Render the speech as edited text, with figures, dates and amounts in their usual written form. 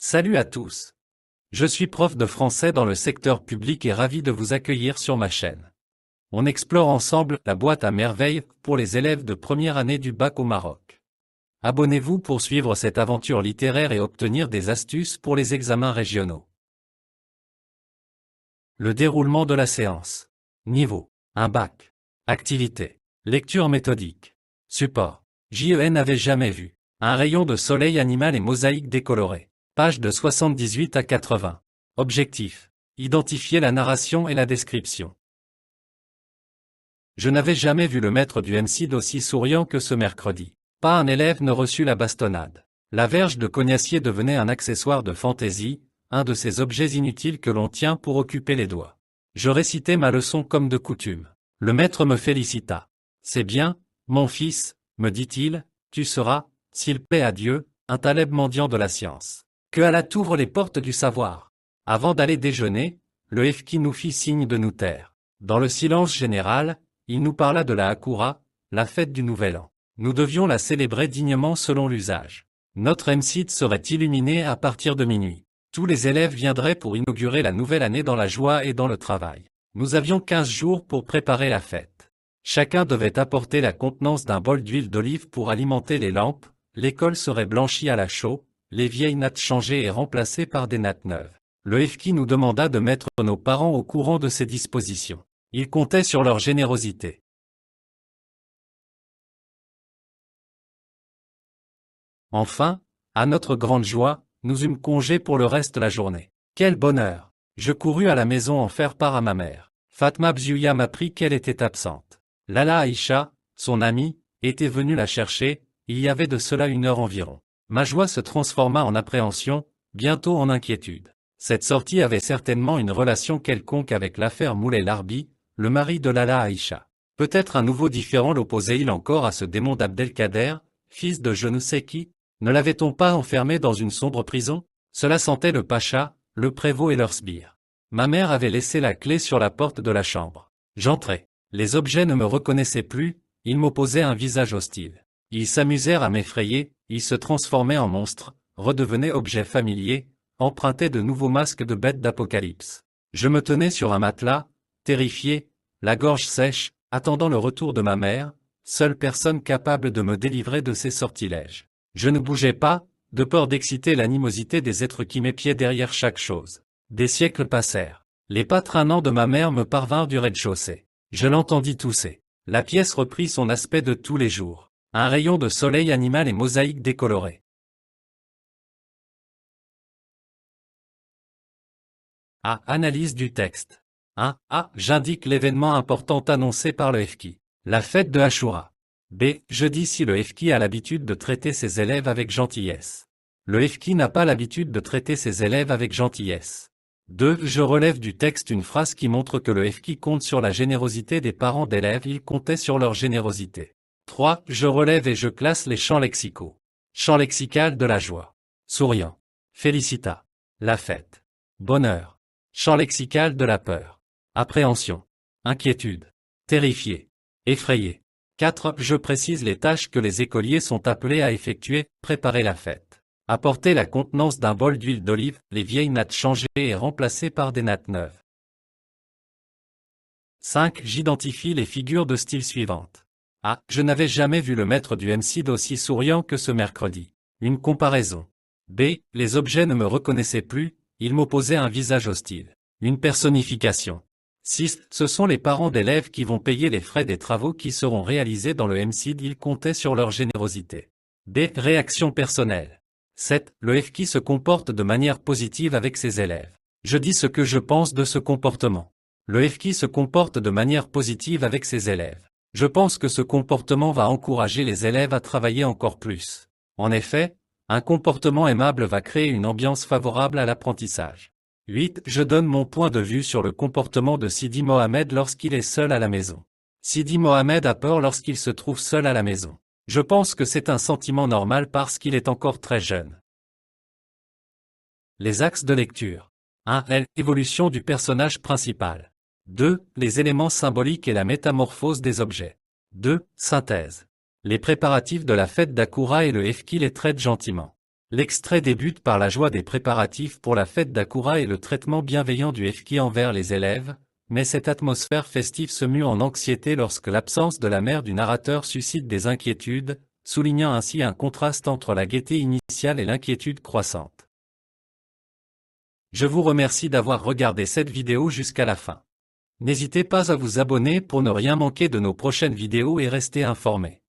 Salut à tous. Je suis prof de français dans le secteur public et ravi de vous accueillir sur ma chaîne. On explore ensemble la boîte à merveilles pour les élèves de première année du bac au Maroc. Abonnez-vous pour suivre cette aventure littéraire et obtenir des astuces pour les examens régionaux. Le déroulement de la séance. Niveau 1 bac. Activité. Lecture méthodique. Support. JEN n'avait jamais vu. Un rayon de soleil animal et mosaïque décolorée. Page de 78 à 80. Objectif. Identifier la narration et la description. Je n'avais jamais vu le maître du MCID aussi souriant que ce mercredi. Pas un élève ne reçut la bastonnade. La verge de cognacier devenait un accessoire de fantaisie, un de ces objets inutiles que l'on tient pour occuper les doigts. Je récitais ma leçon comme de coutume. Le maître me félicita. C'est bien, mon fils, me dit-il, tu seras, s'il plaît à Dieu, un Taleb mendiant de la science. Que Allah t'ouvre les portes du savoir. Avant d'aller déjeuner, le Efki nous fit signe de nous taire. Dans le silence général, il nous parla de la Hakoura, la fête du Nouvel An. Nous devions la célébrer dignement selon l'usage. Notre MCID serait illuminé à partir de minuit. Tous les élèves viendraient pour inaugurer la nouvelle année dans la joie et dans le travail. Nous avions 15 jours pour préparer la fête. Chacun devait apporter la contenance d'un bol d'huile d'olive pour alimenter les lampes, l'école serait blanchie à la chaux, les vieilles nattes changées et remplacées par des nattes neuves. Le Efki nous demanda de mettre nos parents au courant de ces dispositions. Il comptait sur leur générosité. Enfin, à notre grande joie, nous eûmes congé pour le reste de la journée. Quel bonheur! Je courus à la maison en faire part à ma mère. Fatma Bzouya m'apprit qu'elle était absente. Lala Aïcha, son amie, était venue la chercher, il y avait de cela 1 heure environ. Ma joie se transforma en appréhension, bientôt en inquiétude. Cette sortie avait certainement une relation quelconque avec l'affaire Moulay Larbi, le mari de Lala Aïcha. Peut-être un nouveau différend l'opposait-il encore à ce démon d'Abdelkader, fils de je ne sais qui. Ne l'avait-on pas enfermé dans une sombre prison? Cela sentait le pacha, le prévôt et leur sbire. Ma mère avait laissé la clé sur la porte de la chambre. J'entrai. Les objets ne me reconnaissaient plus, ils m'opposaient un visage hostile. Ils s'amusèrent à m'effrayer, ils se transformaient en monstres, redevenaient objets familiers, empruntaient de nouveaux masques de bêtes d'apocalypse. Je me tenais sur un matelas, terrifié, la gorge sèche, attendant le retour de ma mère, seule personne capable de me délivrer de ces sortilèges. Je ne bougeais pas, de peur d'exciter l'animosité des êtres qui m'épiaient derrière chaque chose. Des siècles passèrent. Les pas traînants de ma mère me parvinrent du rez-de-chaussée. Je l'entendis tousser. La pièce reprit son aspect de tous les jours. Un rayon de soleil animal et mosaïque décolorée. A. Analyse du texte. 1. A. J'indique l'événement important annoncé par le Efki. La fête de Ashura. B. Je dis si le Efki a l'habitude de traiter ses élèves avec gentillesse. Le Efki n'a pas l'habitude de traiter ses élèves avec gentillesse. 2. Je relève du texte une phrase qui montre que le Efki compte sur la générosité des parents d'élèves, il comptait sur leur générosité. 3. Je relève et je classe les champs lexicaux. Champ lexical de la joie. Souriant. Félicita. La fête. Bonheur. Champ lexical de la peur. Appréhension. Inquiétude. Terrifié. Effrayé. 4. Je précise les tâches que les écoliers sont appelés à effectuer, préparer la fête. Apporter la contenance d'un bol d'huile d'olive, les vieilles nattes changées et remplacées par des nattes neuves. 5. J'identifie les figures de style suivantes. A. Je n'avais jamais vu le maître du MCID aussi souriant que ce mercredi. Une comparaison. B. Les objets ne me reconnaissaient plus, ils m'opposaient un visage hostile. Une personnification. 6. Ce sont les parents d'élèves qui vont payer les frais des travaux qui seront réalisés dans le MCID, ils comptaient sur leur générosité. D. Réaction personnelle. 7. Le Efki se comporte de manière positive avec ses élèves. Je dis ce que je pense de ce comportement. Le Efki se comporte de manière positive avec ses élèves. Je pense que ce comportement va encourager les élèves à travailler encore plus. En effet, un comportement aimable va créer une ambiance favorable à l'apprentissage. 8. Je donne mon point de vue sur le comportement de Sidi Mohamed lorsqu'il est seul à la maison. Sidi Mohamed a peur lorsqu'il se trouve seul à la maison. Je pense que c'est un sentiment normal parce qu'il est encore très jeune. Les axes de lecture. 1. L'évolution du personnage principal. 2. Les éléments symboliques et la métamorphose des objets. 2. Synthèse. Les préparatifs de la fête d'Akoura et le Efki les traitent gentiment. L'extrait débute par la joie des préparatifs pour la fête d'Akura et le traitement bienveillant du FK envers les élèves, mais cette atmosphère festive se mue en anxiété lorsque l'absence de la mère du narrateur suscite des inquiétudes, soulignant ainsi un contraste entre la gaieté initiale et l'inquiétude croissante. Je vous remercie d'avoir regardé cette vidéo jusqu'à la fin. N'hésitez pas à vous abonner pour ne rien manquer de nos prochaines vidéos et rester informé.